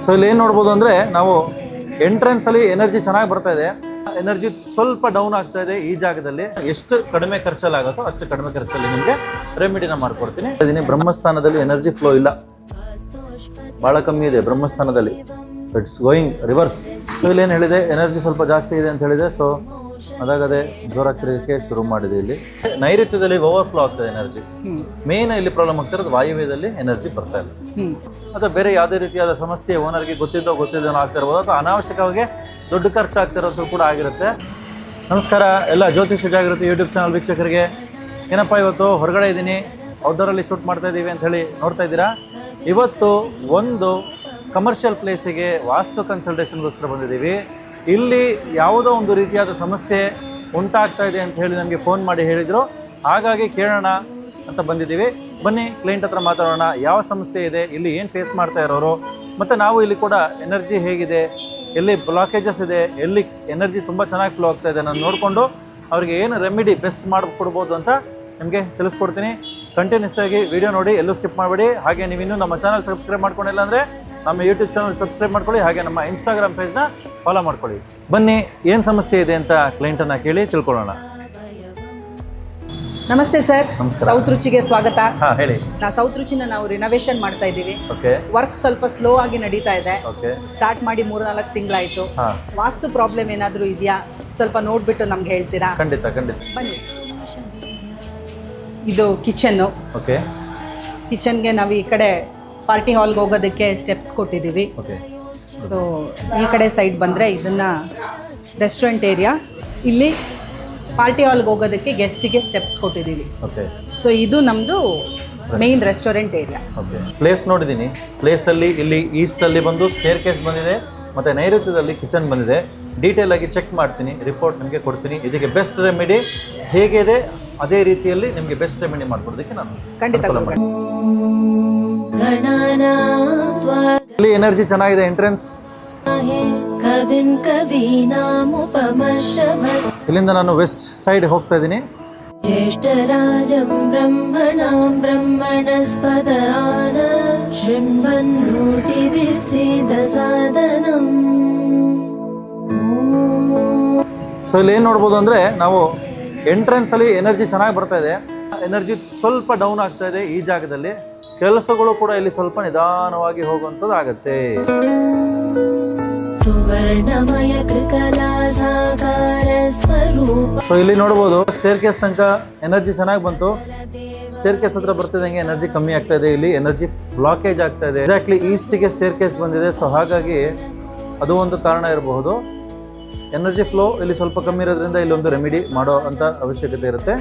So ಇಲ್ಲಿ ಏನು ನೋಡ್ಬೋದು ಅಂದರೆ ನಾವು ಎಂಟ್ರೆನ್ಸಲ್ಲಿ ಎನರ್ಜಿ ಚೆನ್ನಾಗಿ ಬರ್ತಾ ಇದೆ, ಎನರ್ಜಿ ಸ್ವಲ್ಪ ಡೌನ್ ಆಗ್ತಾ ಇದೆ ಈ ಜಾಗದಲ್ಲಿ. ಎಷ್ಟು ಕಡಿಮೆ ಖರ್ಚಲ್ಲಿ ಆಗುತ್ತೋ ಅಷ್ಟು ಕಡಿಮೆ ಖರ್ಚಲ್ಲಿ ನಿಮಗೆ ರೆಮಿಡಿನ ಮಾಡ್ಕೊಡ್ತೀನಿ. ಇದೀನಿ ಬ್ರಹ್ಮಸ್ಥಾನದಲ್ಲಿ ಎನರ್ಜಿ ಫ್ಲೋ ಇಲ್ಲ, ಭಾಳ ಕಮ್ಮಿ ಇದೆ ಬ್ರಹ್ಮಸ್ಥಾನದಲ್ಲಿ. It's going reverse. ಸೊ ಇಲ್ಲಿ ಏನು ಹೇಳಿದೆ, ಎನರ್ಜಿ ಸ್ವಲ್ಪ ಜಾಸ್ತಿ ಇದೆ ಅಂತ ಹೇಳಿದೆ. ಸೊ ಅದಾಗದೆ ಜೋರಾಗಿ ತಿರುಗಕ್ಕೆ ಶುರು ಮಾಡಿದೆ. ಇಲ್ಲಿ ನೈಋತ್ಯದಲ್ಲಿ ಓವರ್ಫ್ಲೋ ಆಗ್ತದೆ ಎನರ್ಜಿ. ಮೇನ್ ಇಲ್ಲಿ ಪ್ರಾಬ್ಲಮ್ ಆಗ್ತಿರೋದು ವಾಯುವ್ಯದಲ್ಲಿ ಎನರ್ಜಿ ಬರ್ತಾ ಇಲ್ಲ, ಅಥವಾ ಬೇರೆ ಯಾವುದೇ ರೀತಿಯಾದ ಸಮಸ್ಯೆ ಓನರ್ಗೆ ಗೊತ್ತಿದ್ದೋ ಆಗ್ತಾ ಇರ್ಬೋದು, ಅಥವಾ ಅನಾವಶ್ಯಕವಾಗಿ ದೊಡ್ಡ ಖರ್ಚು ಆಗ್ತಿರೋದು ಕೂಡ ಆಗಿರುತ್ತೆ. ನಮಸ್ಕಾರ ಎಲ್ಲ ಜ್ಯೋತಿಷ್ಯ ಜಾಗೃತಿ ಯೂಟ್ಯೂಬ್ ಚಾನಲ್ ವೀಕ್ಷಕರಿಗೆ. ಏನಪ್ಪ ಇವತ್ತು ಹೊರಗಡೆ ಇದ್ದೀನಿ, ಔಟ್ಡೋರಲ್ಲಿ ಶೂಟ್ ಮಾಡ್ತಾ ಇದ್ದೀವಿ ಅಂತ ಹೇಳಿ ನೋಡ್ತಾ ಇದ್ದೀರಾ. ಇವತ್ತು ಒಂದು ಕಮರ್ಷಿಯಲ್ ಪ್ಲೇಸಿಗೆ ವಾಸ್ತು ಕನ್ಸಲ್ಟೇಷನ್ಗೋಸ್ಕರ ಬಂದಿದ್ದೀವಿ. ಇಲ್ಲಿ ಯಾವುದೋ ಒಂದು ರೀತಿಯಾದ ಸಮಸ್ಯೆ ಉಂಟಾಗ್ತಾ ಇದೆ ಅಂತ ಹೇಳಿ ನಮಗೆ ಫೋನ್ ಮಾಡಿ ಹೇಳಿದರು. ಹಾಗಾಗಿ ಕೇಳೋಣ ಅಂತ ಬಂದಿದ್ದೀವಿ. ಬನ್ನಿ ಕ್ಲೈಂಟ್ ಹತ್ರ ಮಾತಾಡೋಣ, ಯಾವ ಸಮಸ್ಯೆ ಇದೆ, ಇಲ್ಲಿ ಏನು ಫೇಸ್ ಮಾಡ್ತಾ ಇರೋರು, ಮತ್ತು ನಾವು ಇಲ್ಲಿ ಕೂಡ ಎನರ್ಜಿ ಹೇಗಿದೆ, ಎಲ್ಲಿ ಬ್ಲಾಕೇಜಸ್ ಇದೆ, ಎಲ್ಲಿ ಎನರ್ಜಿ ತುಂಬ ಚೆನ್ನಾಗಿ ಫ್ಲೋ ಆಗ್ತಾ ಇದೆ ನಾನು ನೋಡಿಕೊಂಡು ಅವ್ರಿಗೆ ಏನು ರೆಮಿಡಿ ಬೆಸ್ಟ್ ಮಾಡಿಕೊಡ್ಬೋದು ಅಂತ ನಿಮಗೆ ತಿಳಿಸ್ಕೊಡ್ತೀನಿ. ಕಂಟಿನ್ಯೂಸ್ ಆಗಿ ವಿಡಿಯೋ ನೋಡಿ, ಎಲ್ಲೂ ಸ್ಕಿಪ್ ಮಾಡಬೇಡಿ. ಹಾಗೆ ನೀವು ಇನ್ನೂ ನಮ್ಮ ಚಾನಲ್ ಸಬ್ಸ್ಕ್ರೈಬ್ ಮಾಡ್ಕೊಂಡಿಲ್ಲ ಅಂದರೆ ನಮ್ಮ ಯೂಟ್ಯೂಬ್ ಚಾನಲ್ ಸಬ್ಸ್ಕ್ರೈಬ್ ಮಾಡ್ಕೊಳ್ಳಿ, ಹಾಗೆ ನಮ್ಮ ಇನ್ಸ್ಟಾಗ್ರಾಮ್ ಪೇಜ್ನ ಫಾಲೋ ಮಾಡ್ಕೊಳ್ಳಿ. ಬನ್ನಿ ಏನು ಸಮಸ್ಯೆ ಇದೆ ಅಂತ ಕ್ಲೈಂಟನ್ನು ಕೇಳಿ ತಿಳ್ಕೊಳ್ಳೋಣ. ನಮಸ್ತೆ ಸರ್, ಸೌತ್ ರುಚಿಗೆ ಸ್ವಾಗತ. ಹೇಳಿ. ಸೌತ್ ರುಚಿನ ನಾವು ರಿನೋವೇಷನ್ ಮಾಡ್ತಾ ಇದ್ದೀವಿ. ಓಕೆ. ವರ್ಕ್ ಸ್ವಲ್ಪ ಸ್ಲೋ ಆಗಿ ನಡೀತಾ ಇದೆ. ಓಕೆ. ಸ್ಟಾರ್ಟ್ ಮಾಡಿ 3-4 ತಿಂಗಳಾಯಿತು. ವಾಸ್ತು ಪ್ರಾಬ್ಲಮ್ ಏನಾದರೂ ಇದೆಯಾ ಸ್ವಲ್ಪ ನೋಡ್ಬಿಟ್ಟು ನಮ್ಗೆ ಹೇಳ್ತೀರಾ? ಖಂಡಿತ ಖಂಡಿತ. ಬನ್ನಿ. ಇದು ಕಿಚನ್ನು. ಓಕೆ. ಕಿಚನ್ಗೆ ನಾವು ಈ ಕಡೆ ಪಾರ್ಟಿ ಹಾಲ್ಗೆ ಹೋಗೋದಕ್ಕೆ ಸ್ಟೆಪ್ಸ್ ಕೊಟ್ಟಿದ್ದೀವಿ. ಓಕೆ. ಸೊ ಈ ಕಡೆ ಸೈಡ್ ಬಂದರೆ ಇದನ್ನು ರೆಸ್ಟೋರೆಂಟ್ ಏರಿಯಾ, ಇಲ್ಲಿ ಪಾರ್ಟಿ ಹಾಲ್ಗೆ ಹೋಗೋದಕ್ಕೆ ಗೆಸ್ಟಿಗೆ ಸ್ಟೆಪ್ಸ್ ಕೊಟ್ಟಿದ್ದೀವಿ. ಓಕೆ. ಸೊ ಇದು ನಮ್ಮದು main restaurant area. Okay. Place ನೋಡಿದ್ದೀನಿ. ಪ್ಲೇಸಲ್ಲಿ ಇಲ್ಲಿ ಈಸ್ಟಲ್ಲಿ ಬಂದು ಸ್ಟೇರ್ ಕೇಸ್ ಬಂದಿದೆ, ಮತ್ತು ನೈಋತ್ಯದಲ್ಲಿ ಕಿಚನ್ ಬಂದಿದೆ. ಡೀಟೇಲ್ ಆಗಿ ಚೆಕ್ ಮಾಡ್ತೀನಿ, ರಿಪೋರ್ಟ್ ನಿಮಗೆ ಕೊಡ್ತೀನಿ. ಇದಕ್ಕೆ ಬೆಸ್ಟ್ ರೆಮಿಡಿ ಹೇಗಿದೆ ಅದೇ ರೀತಿಯಲ್ಲಿ ನಿಮಗೆ ಬೆಸ್ಟ್ ರೆಮಿಡಿ ಮಾಡ್ಕೊಡೋದಕ್ಕೆ ನಾನು ಖಂಡಿತ. ಇಲ್ಲಿ ಎನರ್ಜಿ ಚೆನ್ನಾಗಿದೆ. ಎಂಟ್ರೆನ್ಸ್ ಇಲ್ಲಿಂದ ನಾನು ವೆಸ್ಟ್ ಸೈಡ್ ಹೋಗ್ತಾ ಇದ್ದೀನಿ. ಜ್ಯೇಷ್ಠರಾಜಂ ಬ್ರಹ್ಮಣಾಂ ಬ್ರಹ್ಮಣಸ್ಪದಾನ ಶೃಣ್ವನ್ನೋತಿಭಿಃ ಸಿದ್ಧಸಾಧನಂ. ಸೊ ಇಲ್ಲಿ ಏನು ನೋಡ್ಬೋದು ಅಂದರೆ ನಾವು ಎಂಟ್ರೆನ್ಸಲ್ಲಿ ಎನರ್ಜಿ ಚೆನ್ನಾಗಿ ಬರ್ತಾ ಇದೆ, ಎನರ್ಜಿ ಸ್ವಲ್ಪ ಡೌನ್ ಆಗ್ತಾ ಇದೆ ಈ ಜಾಗದಲ್ಲಿ. ಕೆಲಸಗಳು ಕೂಡ ಇಲ್ಲಿ ಸ್ವಲ್ಪ ನಿಧಾನವಾಗಿ ಹೋಗುವಂಥದ್ದು ಆಗುತ್ತೆ. ಸೊ ಇಲ್ಲಿ ನೋಡ್ಬೋದು ಸ್ಟೇರ್ ಕೇಸ್ ತನಕ ಎನರ್ಜಿ ಚೆನ್ನಾಗಿ ಬಂತು. ಸ್ಟೇರ್ ಕೇಸ್ ಹತ್ರ ಬರ್ತಿದ್ದಂಗೆ ಎನರ್ಜಿ ಕಮ್ಮಿ ಆಗ್ತಾ ಇದೆ, ಇಲ್ಲಿ ಎನರ್ಜಿ ಬ್ಲಾಕೇಜ್ ಆಗ್ತಾ ಇದೆ. ಎಕ್ಸಾಕ್ಟ್ಲಿ ಈಸ್ಟಿಗೆ ಸ್ಟೇರ್ ಕೇಸ್ ಬಂದಿದೆ. ಸೊ ಹಾಗಾಗಿ ಅದು ಒಂದು ಕಾರಣ ಇರಬಹುದು. ಎನರ್ಜಿ ಫ್ಲೋ ಇಲ್ಲಿ ಸ್ವಲ್ಪ ಕಮ್ಮಿ ಇರೋದ್ರಿಂದ ಇಲ್ಲೊಂದು ರೆಮಿಡಿ ಮಾಡೋ ಅಂತ ಅವಶ್ಯಕತೆ ಇರುತ್ತೆ.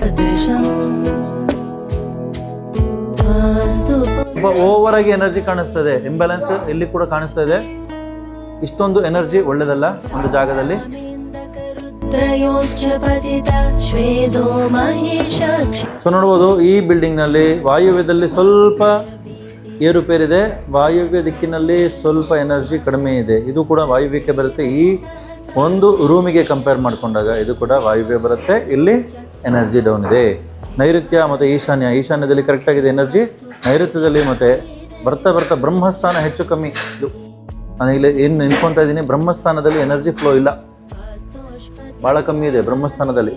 ಓವರ್ ಆಗಿ ಎನರ್ಜಿ ಕಾಣಿಸ್ತಾ ಇದೆ, ಇಂಬ್ಯಾಲೆನ್ಸ್ ಇಲ್ಲಿ ಕೂಡ ಕಾಣಿಸ್ತಾ ಇದೆ. ಇಷ್ಟೊಂದು ಎನರ್ಜಿ ಒಳ್ಳೇದಲ್ಲ ಒಂದು ಜಾಗದಲ್ಲಿ. ಸೊ ನೋಡ್ಬೋದು ಈ ಬಿಲ್ಡಿಂಗ್ ನಲ್ಲಿ ವಾಯುವ್ಯದಲ್ಲಿ ಸ್ವಲ್ಪ ಏರುಪೇರಿದೆ, ವಾಯುವ್ಯ ದಿಕ್ಕಿನಲ್ಲಿ ಸ್ವಲ್ಪ ಎನರ್ಜಿ ಕಡಿಮೆ ಇದೆ. ಇದು ಕೂಡ ವಾಯುವ್ಯಕ್ಕೆ ಬರುತ್ತೆ. ಈ ಒಂದು ರೂಮಿಗೆ ಕಂಪೇರ್ ಮಾಡಿಕೊಂಡಾಗ ಇದು ಕೂಡ ವಾಯುವ್ಯ ಬರುತ್ತೆ. ಇಲ್ಲಿ ಎನರ್ಜಿ ಡೌನ್ ಇದೆ. ನೈಋತ್ಯ ಮತ್ತು ಈಶಾನ್ಯದಲ್ಲಿ ಕರೆಕ್ಟಾಗಿದೆ ಎನರ್ಜಿ. ನೈಋತ್ಯದಲ್ಲಿ ಮತ್ತು ಬರ್ತಾ ಬರ್ತಾ ಬ್ರಹ್ಮಸ್ಥಾನ ಹೆಚ್ಚು ಕಮ್ಮಿ. ಇದು ನಾನು ಇಲ್ಲಿ ಏನು ನಿಂತ್ಕೊತಾ ಇದ್ದೀನಿ, ಬ್ರಹ್ಮಸ್ಥಾನದಲ್ಲಿ ಎನರ್ಜಿ ಫ್ಲೋ ಇಲ್ಲ, ಭಾಳ ಕಮ್ಮಿ ಇದೆ ಬ್ರಹ್ಮಸ್ಥಾನದಲ್ಲಿ.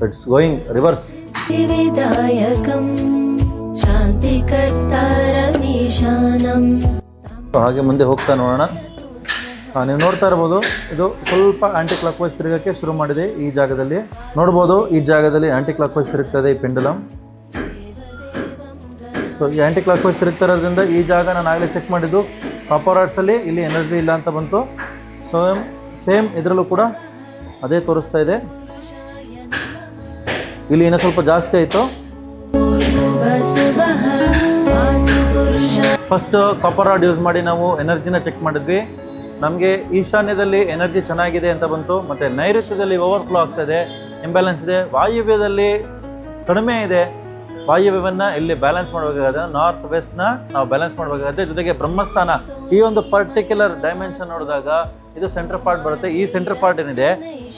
It's going reverse. ಹಾಗೆ ಮುಂದೆ ಹೋಗ್ತಾ ನೋಡೋಣ. ನೀವು ನೋಡ್ತಾ ಇರ್ಬೋದು, ಇದು ಸ್ವಲ್ಪ ಆಂಟಿ ಕ್ಲಾಕ್ ವೈಸ್ ತಿರುಗಕ್ಕೆ ಶುರು ಮಾಡಿದೆ. ಈ ಜಾಗದಲ್ಲಿ ನೋಡ್ಬೋದು, ಈ ಜಾಗದಲ್ಲಿ ಆಂಟಿ ಕ್ಲಾಕ್ ವೈಸ್ ತಿರುಗ್ತದೆ ಈ ಪೆಂಡುಲಮ್. ಸೊ ಈ ಆಂಟಿ ಕ್ಲಾಕ್ ವೈಸ್ ತಿರುಗ್ತಾ ಇರೋದ್ರಿಂದ ಈ ಜಾಗ ನಾನು ಆಗಲೇ ಚೆಕ್ ಮಾಡಿದ್ದು ಕಾಪರ್ ಆರ್ಟ್ಸಲ್ಲಿ ಇಲ್ಲಿ ಎನರ್ಜಿ ಇಲ್ಲ ಅಂತ ಬಂತು. ಸೊ ಸೇಮ್ ಇದರಲ್ಲೂ ಕೂಡ ಅದೇ ತೋರಿಸ್ತಾ ಇದೆ. ಇಲ್ಲಿ ಇನ್ನೂ ಸ್ವಲ್ಪ ಜಾಸ್ತಿ ಆಯಿತು. ಫಸ್ಟ್ ಕಾಪರ್ ರಾಡ್ ಯೂಸ್ ಮಾಡಿ ನಾವು ಎನರ್ಜಿನ ಚೆಕ್ ಮಾಡಿದ್ವಿ. ನಮಗೆ ಈಶಾನ್ಯದಲ್ಲಿ ಎನರ್ಜಿ ಚೆನ್ನಾಗಿದೆ ಅಂತ ಬಂತು, ಮತ್ತು ನೈಋತ್ಯದಲ್ಲಿ ಓವರ್ಫ್ಲೋ ಆಗ್ತಾಯಿದೆ, ಇಂಬ್ಯಾಲೆನ್ಸ್ ಇದೆ. ವಾಯುವ್ಯದಲ್ಲಿ ಕಡಿಮೆ ಇದೆ. ವಾಯುವ್ಯವನ್ನು ಇಲ್ಲಿ ಬ್ಯಾಲೆನ್ಸ್ ಮಾಡಬೇಕಾಗುತ್ತೆ, ನಾರ್ತ್ ವೆಸ್ಟ್ನ ನಾವು ಬ್ಯಾಲೆನ್ಸ್ ಮಾಡಬೇಕಾಗುತ್ತೆ. ಜೊತೆಗೆ ಬ್ರಹ್ಮಸ್ಥಾನ ಈ ಒಂದು ಪರ್ಟಿಕ್ಯುಲರ್ ಡೈಮೆನ್ಷನ್ ನೋಡಿದಾಗ ಇದು ಸೆಂಟ್ರ್ ಪಾರ್ಟ್ ಬರುತ್ತೆ. ಈ ಸೆಂಟ್ರ್ ಪಾರ್ಟ್ ಏನಿದೆ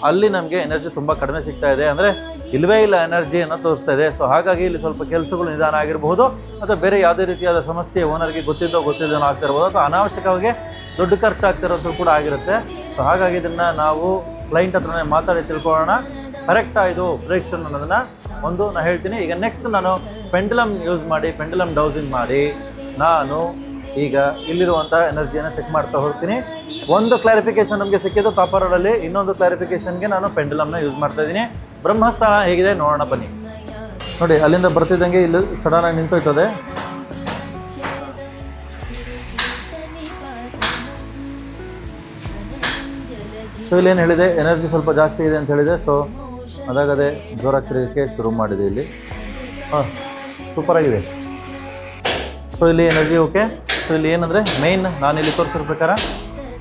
ಅಲ್ಲಿ ನಮಗೆ ಎನರ್ಜಿ ತುಂಬ ಕಡಿಮೆ ಸಿಗ್ತಾ ಇದೆ, ಅಂದರೆ ಇಲ್ಲವೇ ಇಲ್ಲ ಎನರ್ಜಿಯನ್ನು ತೋರಿಸ್ತಾ ಇದೆ. ಸೊ ಹಾಗಾಗಿ ಇಲ್ಲಿ ಸ್ವಲ್ಪ ಕೆಲಸಗಳು ನಿಧಾನ ಆಗಿರಬಹುದು, ಅಥವಾ ಬೇರೆ ಯಾವುದೇ ರೀತಿಯಾದ ಸಮಸ್ಯೆ ಓನರ್ಗೆ ಗೊತ್ತಿದ್ದೋ ಆಗ್ತಾ ಇರ್ಬೋದು, ಅಥವಾ ಅನಾವಶ್ಯಕವಾಗಿ ದೊಡ್ಡ ಖರ್ಚಾಗ್ತಿರೋದು ಕೂಡ ಆಗಿರುತ್ತೆ. ಸೊ ಹಾಗಾಗಿ ಇದನ್ನು ನಾವು ಕ್ಲೈಂಟ್ ಹತ್ರನೇ ಮಾತಾಡಿ ತಿಳ್ಕೊಳ್ಳೋಣ ಕರೆಕ್ಟಾ ಇದು ಪ್ರಿಡಿಕ್ಷನ್ ಅನ್ನೋದನ್ನು ಒಂದು ನಾನು ಹೇಳ್ತೀನಿ. ಈಗ ನೆಕ್ಸ್ಟ್ ನಾನು ಪೆಂಡುಲಮ್ ಯೂಸ್ ಮಾಡಿ ಪೆಂಡುಲಮ್ ಡೌಸಿಂಗ್ ಮಾಡಿ ನಾನು ಈಗ ಇಲ್ಲಿರುವಂಥ ಎನರ್ಜಿಯನ್ನು ಚೆಕ್ ಮಾಡ್ತಾ ಹೋಗ್ತೀನಿ. ಒಂದು ಕ್ಲಾರಿಫಿಕೇಶನ್ ನಮಗೆ ಸಿಕ್ಕಿದ್ದು ಕಾಪರ್ ರೋಡಲ್ಲಿ, ಇನ್ನೊಂದು ಕ್ಲಾರಿಫಿಕೇಶನ್ಗೆ ನಾನು ಪೆಂಡುಲಮ್ನ ಯೂಸ್ ಮಾಡ್ತಾ ಇದ್ದೀನಿ. ಬ್ರಹ್ಮಸ್ಥಾನ ಹೇಗಿದೆ ನೋಡೋಣ ಬನ್ನಿ. ನೋಡಿ ಅಲ್ಲಿಂದ ಬರ್ತಿದ್ದಂಗೆ ಇಲ್ಲಿ ಸಡನ್ ಆಗಿ ನಿಂತೋಯ್ತದೆ. ಸೊ ಇಲ್ಲೇನು ಹೇಳಿದೆ, ಎನರ್ಜಿ ಸ್ವಲ್ಪ ಜಾಸ್ತಿ ಇದೆ ಅಂತ ಹೇಳಿದೆ. ಸೊ ಅದಾಗದೆ ಜೋರಾಗಿ ತಿರುಗಕ್ಕೆ ಶುರು ಮಾಡಿದೆ ಇಲ್ಲಿ. ಹಾಂ, ಸೂಪರಾಗಿದೆ. ಸೊ ಇಲ್ಲಿ ಎನರ್ಜಿ ಓಕೆ. ಸೊ ಇಲ್ಲಿ ಏನಂದರೆ ಮೇಯ್ನ್ ನಾನು ಇಲ್ಲಿ ತೋರಿಸಿರೋ ಪ್ರಕಾರ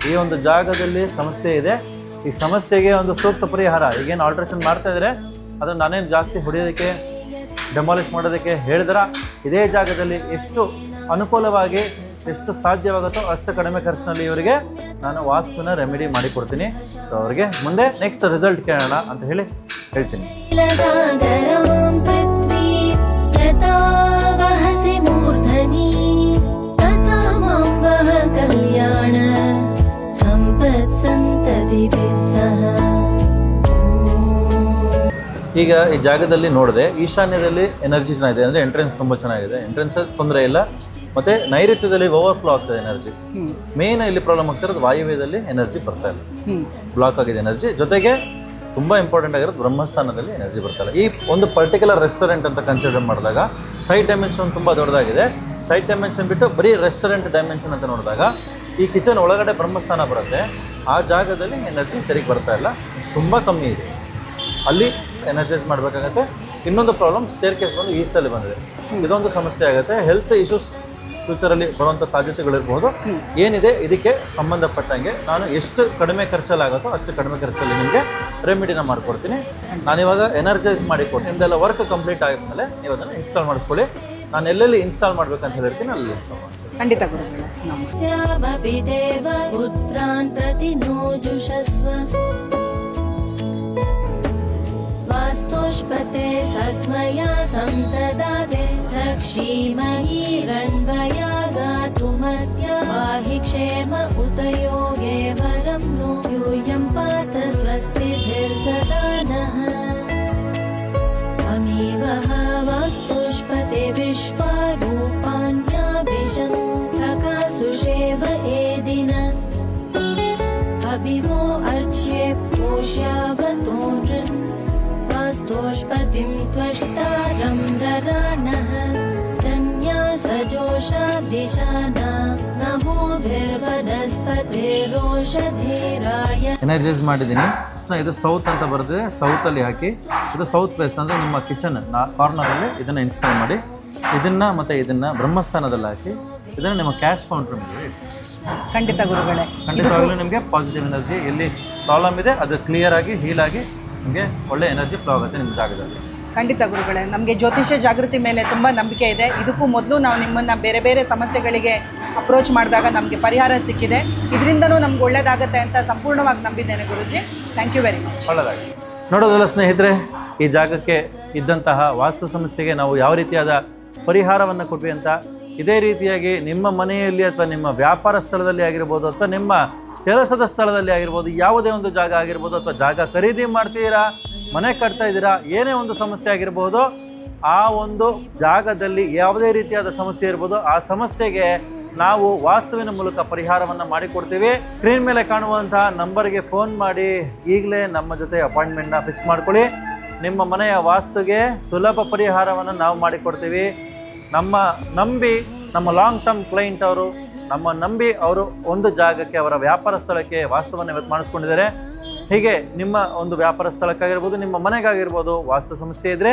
ಈ ಒಂದು ಜಾಗದಲ್ಲಿ ಸಮಸ್ಯೆ ಇದೆ. ಈ ಸಮಸ್ಯೆಗೆ ಒಂದು ಸೂಕ್ತ ಪರಿಹಾರ ಈಗೇನು ಆಲ್ಟ್ರೇಷನ್ ಮಾಡ್ತಾಯಿದ್ರೆ ಅದನ್ನು ನಾನೇನು ಜಾಸ್ತಿ ಹೊಡೆಯೋದಕ್ಕೆ ಡೆಮಾಲಿಷ್ ಮಾಡೋದಕ್ಕೆ ಹೇಳಿದ್ರೆ ಇದೇ ಜಾಗದಲ್ಲಿ ಎಷ್ಟು ಅನುಕೂಲವಾಗಿ ಎಷ್ಟು ಸಾಧ್ಯವಾಗುತ್ತೋ ಅಷ್ಟು ಕಡಿಮೆ ಖರ್ಚಿನಲ್ಲಿ ಇವರಿಗೆ ನಾನು ವಾಸ್ತುನ ರೆಮಿಡಿ ಮಾಡಿಕೊಡ್ತೀನಿ. ಸೊ ಅವರಿಗೆ ಮುಂದೆ ನೆಕ್ಸ್ಟ್ ರಿಸಲ್ಟ್ ಕೇಳೋಣ ಅಂತ ಹೇಳಿ ಹೇಳ್ತೀನಿ. सागरां पृथ्वी यथा वहसि मूर्धनि तथा मां वह कल्याण सम्पत्सन्ततिभिः सह. ಈಗ ಈ ಜಾಗದಲ್ಲಿ ನೋಡಿದೆ ಈಶಾನ್ಯದಲ್ಲಿ ಎನರ್ಜಿ ಚೆನ್ನಾಗಿದೆ, ಅಂದರೆ ಎಂಟ್ರೆನ್ಸ್ ತುಂಬ ಚೆನ್ನಾಗಿದೆ, ಎಂಟ್ರೆನ್ಸ್ ತೊಂದರೆ ಇಲ್ಲ. ಮತ್ತು ನೈಋತ್ಯದಲ್ಲಿ ಓವರ್ಫ್ಲೋ ಆಗ್ತದೆ ಎನರ್ಜಿ. ಮೇನ್ ಇಲ್ಲಿ ಪ್ರಾಬ್ಲಮ್ ಆಗ್ತಿರೋದು ವಾಯುವ್ಯದಲ್ಲಿ ಎನರ್ಜಿ ಬರ್ತಾ ಇಲ್ಲ, ಬ್ಲಾಕ್ ಆಗಿದೆ ಎನರ್ಜಿ. ಜೊತೆಗೆ ತುಂಬ ಇಂಪಾರ್ಟೆಂಟ್ ಆಗಿರೋದು ಬ್ರಹ್ಮಸ್ಥಾನದಲ್ಲಿ ಎನರ್ಜಿ ಬರ್ತಾಯಿಲ್ಲ. ಈ ಒಂದು ಪರ್ಟಿಕ್ಯುಲರ್ ರೆಸ್ಟೋರೆಂಟ್ ಅಂತ ಕನ್ಸಿಡರ್ ಮಾಡಿದಾಗ ಸೈಟ್ ಡೈಮೆನ್ಷನ್ ತುಂಬ ದೊಡ್ಡದಾಗಿದೆ. ಸೈಟ್ ಡೈಮೆನ್ಷನ್ ಬಿಟ್ಟು ಬರೀ ರೆಸ್ಟೋರೆಂಟ್ ಡೈಮೆನ್ಷನ್ ಅಂತ ನೋಡಿದಾಗ ಈ ಕಿಚನ್ ಒಳಗಡೆ ಬ್ರಹ್ಮಸ್ಥಾನ ಬರುತ್ತೆ. ಆ ಜಾಗದಲ್ಲಿ ಎನರ್ಜಿ ಸರಿಗೆ ಬರ್ತಾ ಇಲ್ಲ, ತುಂಬ ಕಮ್ಮಿ ಇದೆ. ಅಲ್ಲಿ ಎನರ್ಜೈಸ್ ಮಾಡಬೇಕಾಗತ್ತೆ. ಇನ್ನೊಂದು ಪ್ರಾಬ್ಲಮ್ ಸ್ಟೇರ್ ಕೇಸ್ ಬಂದು ಈಸ್ಟಲ್ಲಿ ಬಂದಿದೆ, ಇದೊಂದು ಸಮಸ್ಯೆ ಆಗುತ್ತೆ. ಹೆಲ್ತ್ ಇಶ್ಯೂಸ್ ಫ್ಯೂಚರಲ್ಲಿ ಬರುವಂಥ ಸಾಧ್ಯತೆಗಳಿರ್ಬೋದು. ಏನಿದೆ ಇದಕ್ಕೆ ಸಂಬಂಧಪಟ್ಟಂಗೆ ನಾನು ಎಷ್ಟು ಕಡಿಮೆ ಖರ್ಚಲ್ಲಾಗುತ್ತೋ ಅಷ್ಟು ಕಡಿಮೆ ಖರ್ಚಲ್ಲಿ ನಿಮಗೆ ರೆಮಿಡಿನ ಮಾಡಿಕೊಡ್ತೀನಿ. ನಾನಿವಾಗ ಎನರ್ಜೈಸ್ ಮಾಡಿಕೊಟ್ಟು ನಿಮ್ಮದೆಲ್ಲ ವರ್ಕ್ ಕಂಪ್ಲೀಟ್ ಆಗಿದ್ಮೇಲೆ ನೀವು ಅದನ್ನು ಇನ್ಸ್ಟಾಲ್ ಮಾಡಿಸ್ಕೊಳ್ಳಿ. ನಾನು ಎಲ್ಲೆಲ್ಲಿ ಇನ್ಸ್ಟಾಲ್ ಮಾಡ್ಬೇಕಂತ ಹೇಳಿರ್ತೀನಿ ಅಲ್ಲಿ ಇನ್ಸ್ಟಾಲ್ ಮಾಡಿಸ್ತೀನಿ. ಖಂಡಿತ ಗುರುಗಳೇ. स्यामपि देव पुत्रान् प्रतिनोजुषस्व वास्तुष्पते सद्मया संसदाते सक्षीमयीरण्वया गातुमद्या पाहि क्षेम उत योगे वरं नो यूयं पात स्वस्तिभिर्सदा नः. अमीवः वास्तुष्पते विश्वारूपाण्याभिषं सखासुषेव एदिन अभिवो अर्च्ये पोष्यावतो नृन् वास्तुष्पतिं त्वष्टारं रराणः धन्या सजोषा दिशाना नमोभिर्वनस्पतिरोषधीराय. ಎನರ್ಜೈಸ್ ಮಾಡಿದ್ದೀನಿ. ಇದು ಸೌತ್ ಅಂತ ಬರ್ತದೆ, ಸೌತಲ್ಲಿ ಹಾಕಿ ಇದು ಸೌತ್ ವೆಸ್ಟ್ ಅಂದರೆ ನಿಮ್ಮ ಕಿಚನ್ ಕಾರ್ನರಲ್ಲಿ ಇದನ್ನು ಇನ್ಸ್ಟಾಲ್ ಮಾಡಿ ಇದನ್ನು ಮತ್ತು ಇದನ್ನು ಬ್ರಹ್ಮಸ್ಥಾನದಲ್ಲಿ ಹಾಕಿ ಇದನ್ನು ನಿಮ್ಮ ಕ್ಯಾಶ್ ಕೌಂಟರ್ ಮೇಲೆ ಇಡಿ. ಖಂಡಿತ ಗುರುಗಳೇ. ಖಂಡಿತವಾಗ್ಲೂ ನಿಮಗೆ ಪಾಸಿಟಿವ್ ಎನರ್ಜಿ ಎಲ್ಲಿ ಪ್ರಾಬ್ಲಮ್ ಇದೆ ಅದು ಕ್ಲಿಯರ್ ಆಗಿ ಹೀಲ್ ಆಗಿ ನಿಮಗೆ ಒಳ್ಳೆ ಎನರ್ಜಿ ಫ್ಲೋ ಆಗುತ್ತೆ ನಿಮ್ಮ ಜಾಗದಲ್ಲಿ. ಖಂಡಿತ ಗುರುಗಳೇ. ನಮಗೆ ಜ್ಯೋತಿಷ್ಯ ಜಾಗೃತಿ ಮೇಲೆ ತುಂಬ ನಂಬಿಕೆ ಇದೆ. ಇದಕ್ಕೂ ಮೊದಲು ನಾವು ನಿಮ್ಮನ್ನು ಬೇರೆ ಬೇರೆ ಸಮಸ್ಯೆಗಳಿಗೆ ಅಪ್ರೋಚ್ ಮಾಡಿದಾಗ ನಮಗೆ ಪರಿಹಾರ ಸಿಕ್ಕಿದೆ. ಇದರಿಂದನೂ ನಮ್ಗೆ ಒಳ್ಳೇದಾಗುತ್ತೆ ಅಂತ ಸಂಪೂರ್ಣವಾಗಿ ನಂಬಿದ್ದೇನೆ Guruji. Thank you very much. ಒಳ್ಳೆಯದಾಗಿ. ನೋಡೋದಲ್ಲ ಸ್ನೇಹಿತರೆ, ಈ ಜಾಗಕ್ಕೆ ಇದ್ದಂತಹ ವಾಸ್ತು ಸಮಸ್ಯೆಗೆ ನಾವು ಯಾವ ರೀತಿಯಾದ ಪರಿಹಾರವನ್ನು ಕೊಟ್ವಿ ಅಂತ. ಇದೇ ರೀತಿಯಾಗಿ ನಿಮ್ಮ ಮನೆಯಲ್ಲಿ ಅಥವಾ ನಿಮ್ಮ ವ್ಯಾಪಾರ ಸ್ಥಳದಲ್ಲಿ ಆಗಿರ್ಬೋದು ಅಥವಾ ನಿಮ್ಮ ಕೆಲಸದ ಸ್ಥಳದಲ್ಲಿ ಆಗಿರ್ಬೋದು, ಯಾವುದೇ ಒಂದು ಜಾಗ ಆಗಿರ್ಬೋದು ಅಥವಾ ಜಾಗ ಖರೀದಿ ಮಾಡ್ತೀರಾ, ಮನೆ ಕಟ್ತಾ ಇದ್ದೀರಾ, ಏನೇ ಒಂದು ಸಮಸ್ಯೆ ಆಗಿರ್ಬೋದು, ಆ ಒಂದು ಜಾಗದಲ್ಲಿ ಯಾವುದೇ ರೀತಿಯಾದ ಸಮಸ್ಯೆ ಇರ್ಬೋದು, ಆ ಸಮಸ್ಯೆಗೆ ನಾವು ವಾಸ್ತುವಿನ ಮೂಲಕ ಪರಿಹಾರವನ್ನು ಮಾಡಿಕೊಡ್ತೀವಿ. ಸ್ಕ್ರೀನ್ ಮೇಲೆ ಕಾಣುವಂತಹ ನಂಬರ್ಗೆ ಫೋನ್ ಮಾಡಿ ಈಗಲೇ ನಮ್ಮ ಜೊತೆ ಅಪಾಯಿಂಟ್ಮೆಂಟ್ನ ಫಿಕ್ಸ್ ಮಾಡ್ಕೊಳ್ಳಿ. ನಿಮ್ಮ ಮನೆಯ ವಾಸ್ತುಗೆ ಸುಲಭ ಪರಿಹಾರವನ್ನು ನಾವು ಮಾಡಿಕೊಡ್ತೀವಿ. ನಮ್ಮ ಲಾಂಗ್ ಟರ್ಮ್ ಕ್ಲೈಂಟ್ ಅವರು ನಂಬಿ ಅವರು ಒಂದು ಜಾಗಕ್ಕೆ ಅವರ ವ್ಯಾಪಾರ ಸ್ಥಳಕ್ಕೆ ವಾಸ್ತುವನ್ನು ಇವತ್ತು ಮಾಡಿಸ್ಕೊಂಡಿದ್ದಾರೆ. ಹೀಗೆ ನಿಮ್ಮ ಒಂದು ವ್ಯಾಪಾರ ಸ್ಥಳಕ್ಕಾಗಿರ್ಬೋದು, ನಿಮ್ಮ ಮನೆಗಾಗಿರ್ಬೋದು ವಾಸ್ತು ಸಮಸ್ಯೆ ಇದ್ದರೆ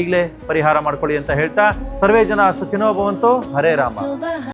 ಈಗಲೇ ಪರಿಹಾರ ಮಾಡ್ಕೊಳ್ಳಿ ಅಂತ ಹೇಳ್ತಾ ಸರ್ವೇ ಜನ ಸುಖಿನೋ ಭವಂತು. ಹರೇ ರಾಮ.